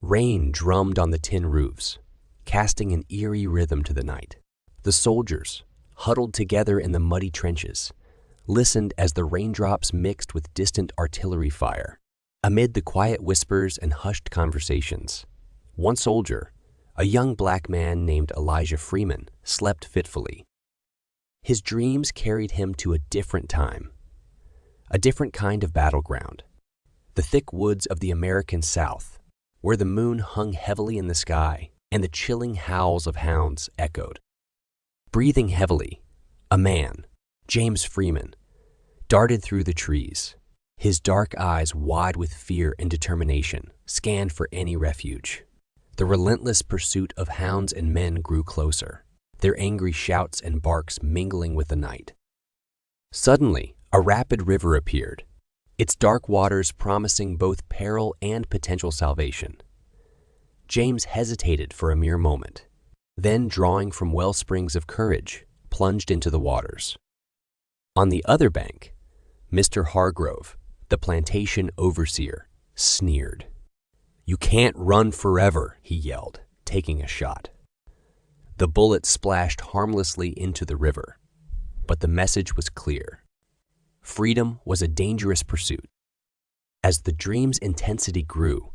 Rain drummed on the tin roofs, casting an eerie rhythm to the night. The soldiers, huddled together in the muddy trenches, listened as the raindrops mixed with distant artillery fire. Amid the quiet whispers and hushed conversations, one soldier, a young black man named Elijah Freeman, slept fitfully. His dreams carried him to a different time, a different kind of battleground, the thick woods of the American South, where the moon hung heavily in the sky and the chilling howls of hounds echoed. Breathing heavily, a man, James Freeman, darted through the trees. His dark eyes, wide with fear and determination, scanned for any refuge. The relentless pursuit of hounds and men grew closer, their angry shouts and barks mingling with the night. Suddenly, a rapid river appeared, its dark waters promising both peril and potential salvation. James hesitated for a mere moment, then, drawing from well springs of courage, plunged into the waters. On the other bank, Mr. Hargrove, the plantation overseer, sneered. "You can't run forever," he yelled, taking a shot. The bullet splashed harmlessly into the river, but the message was clear. Freedom was a dangerous pursuit. As the dream's intensity grew,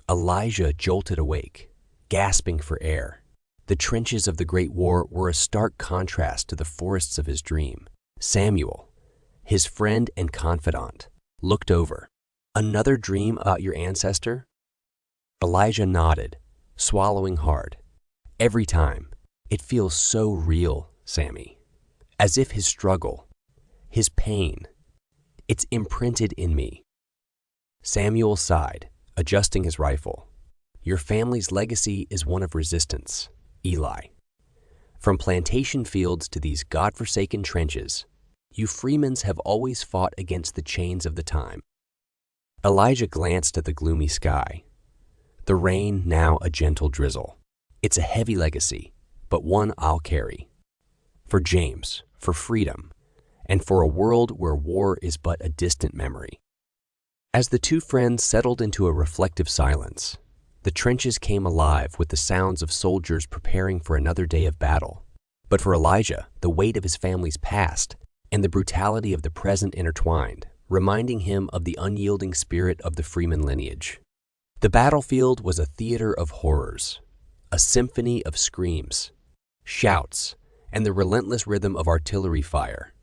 Elijah jolted awake, gasping for air. The trenches of the Great War were a stark contrast to the forests of his dream. Samuel, his friend and confidant, looked over. "Another dream about your ancestor?" Elijah nodded, swallowing hard. "Every time. It feels so real, Sammy. As if his struggle, his pain, it's imprinted in me." Samuel sighed, adjusting his rifle. "Your family's legacy is one of resistance, Eli. From plantation fields to these godforsaken trenches, you Freemans have always fought against the chains of the time." Elijah glanced at the gloomy sky. The rain, now a gentle drizzle. "It's a heavy legacy, but one I'll carry. For James, for freedom, and for a world where war is but a distant memory." As the two friends settled into a reflective silence, the trenches came alive with the sounds of soldiers preparing for another day of battle. But for Elijah, the weight of his family's past and the brutality of the present intertwined, reminding him of the unyielding spirit of the Freeman lineage. The battlefield was a theater of horrors, a symphony of screams, shouts, and the relentless rhythm of artillery fire.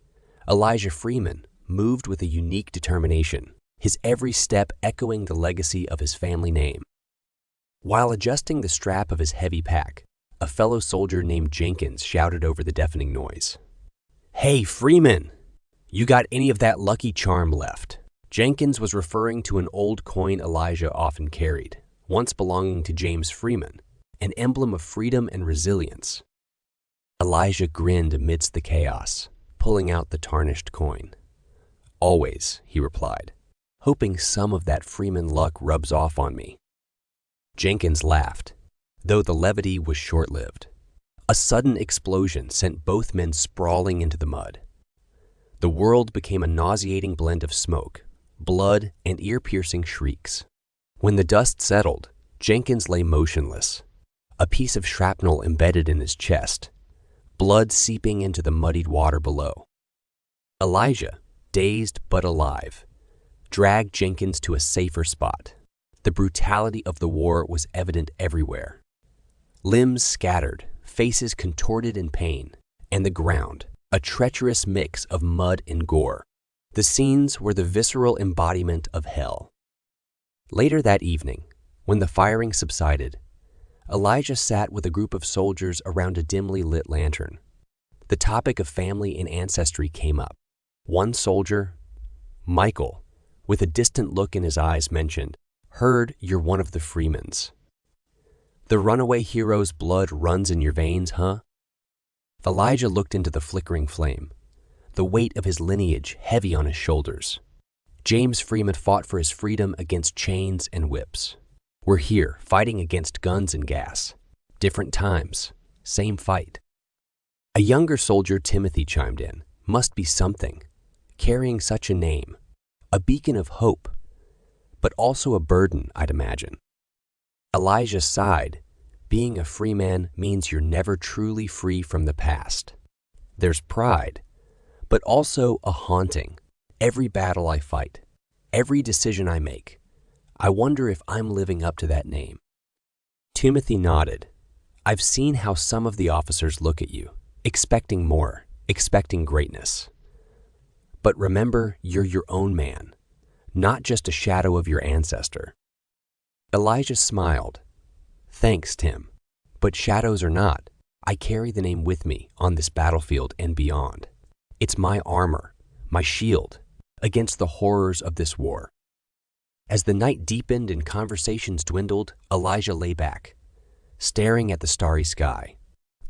Elijah Freeman moved with a unique determination, his every step echoing the legacy of his family name. While adjusting the strap of his heavy pack, a fellow soldier named Jenkins shouted over the deafening noise. "Hey, Freeman! You got any of that lucky charm left?" Jenkins was referring to an old coin Elijah often carried, once belonging to James Freeman, an emblem of freedom and resilience. Elijah grinned amidst the chaos, pulling out the tarnished coin. "Always," he replied, "hoping some of that Freeman luck rubs off on me." Jenkins laughed, though the levity was short-lived. A sudden explosion sent both men sprawling into the mud. The world became a nauseating blend of smoke, blood, and ear-piercing shrieks. When the dust settled, Jenkins lay motionless, a piece of shrapnel embedded in his chest, blood seeping into the muddied water below. Elijah, dazed but alive, dragged Jenkins to a safer spot. The brutality of the war was evident everywhere. Limbs scattered, faces contorted in pain, and the ground, a treacherous mix of mud and gore. The scenes were the visceral embodiment of hell. Later that evening, when the firing subsided, Elijah sat with a group of soldiers around a dimly lit lantern. The topic of family and ancestry came up. One soldier, Michael, with a distant look in his eyes, mentioned, "Heard you're one of the Freemans. The runaway hero's blood runs in your veins, huh?" Elijah looked into the flickering flame, the weight of his lineage heavy on his shoulders. James Freeman fought for his freedom against chains and whips. We're here, fighting against guns and gas. Different times, same fight. A younger soldier, Timothy, chimed in. "Must be something. Carrying such a name. A beacon of hope. But also a burden, I'd imagine." Elijah sighed. Being a free man means you're never truly free from the past. There's pride, but also a haunting. Every battle I fight, every decision I make, I wonder if I'm living up to that name. Timothy nodded. I've seen how some of the officers look at you, expecting more, expecting greatness. But remember, you're your own man, not just a shadow of your ancestor. Elijah smiled. Thanks, Tim. But shadows or not, I carry the name with me on this battlefield and beyond. It's my armor, my shield, against the horrors of this war. As the night deepened and conversations dwindled, Elijah lay back, staring at the starry sky.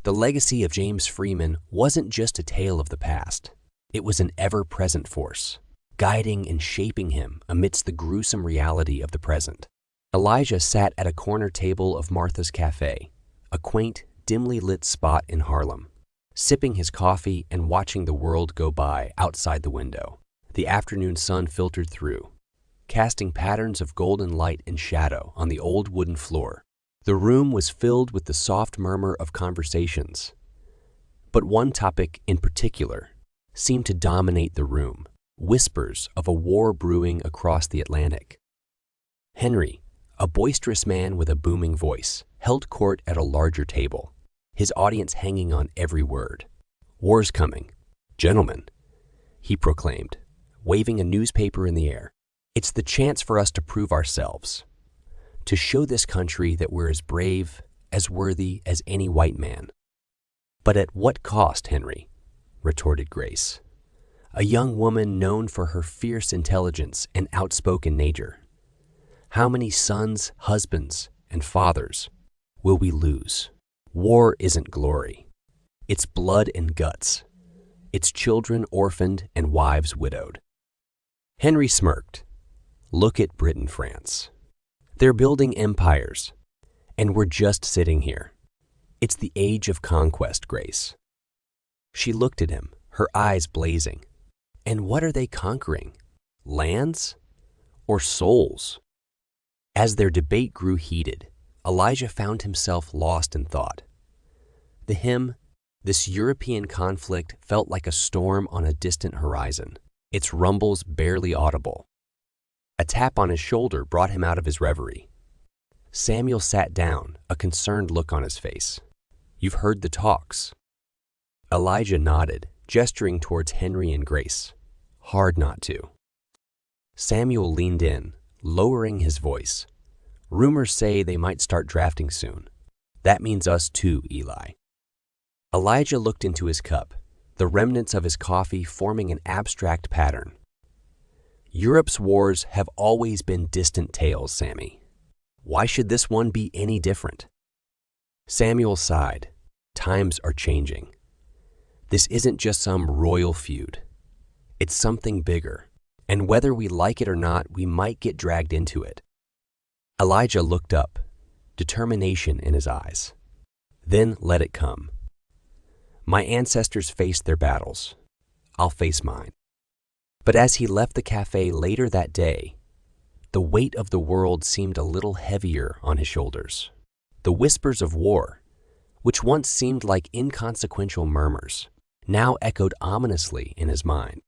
The legacy of James Freeman wasn't just a tale of the past. It was an ever-present force, guiding and shaping him amidst the gruesome reality of the present. Elijah sat at a corner table of Martha's Cafe, a quaint, dimly lit spot in Harlem, sipping his coffee and watching the world go by outside the window. The afternoon sun filtered through, casting patterns of golden light and shadow on the old wooden floor. The room was filled with the soft murmur of conversations. But one topic in particular seemed to dominate the room, whispers of a war brewing across the Atlantic. Henry, a boisterous man with a booming voice, held court at a larger table, his audience hanging on every word. War's coming. Gentlemen, he proclaimed, waving a newspaper in the air. It's the chance for us to prove ourselves, to show this country that we're as brave, as worthy as any white man. But at what cost, Henry? Retorted Grace, a young woman known for her fierce intelligence and outspoken nature. How many sons, husbands, and fathers will we lose? War isn't glory. It's blood and guts. It's children orphaned and wives widowed. Henry smirked. Look at Britain, France. They're building empires, and we're just sitting here. It's the age of conquest, Grace. She looked at him, her eyes blazing. And what are they conquering? Lands or souls? As their debate grew heated, Elijah found himself lost in thought. To him, this European conflict felt like a storm on a distant horizon, its rumbles barely audible. A tap on his shoulder brought him out of his reverie. Samuel sat down, a concerned look on his face. You've heard the talks. Elijah nodded, gesturing towards Henry and Grace. Hard not to. Samuel leaned in, lowering his voice. Rumors say they might start drafting soon. That means us too, Eli. Elijah looked into his cup, the remnants of his coffee forming an abstract pattern. Europe's wars have always been distant tales, Sammy. Why should this one be any different? Samuel sighed. Times are changing. This isn't just some royal feud. It's something bigger, and whether we like it or not, we might get dragged into it. Elijah looked up, determination in his eyes. Then let it come. My ancestors faced their battles. I'll face mine. But as he left the cafe later that day, the weight of the world seemed a little heavier on his shoulders. The whispers of war, which once seemed like inconsequential murmurs, now echoed ominously in his mind.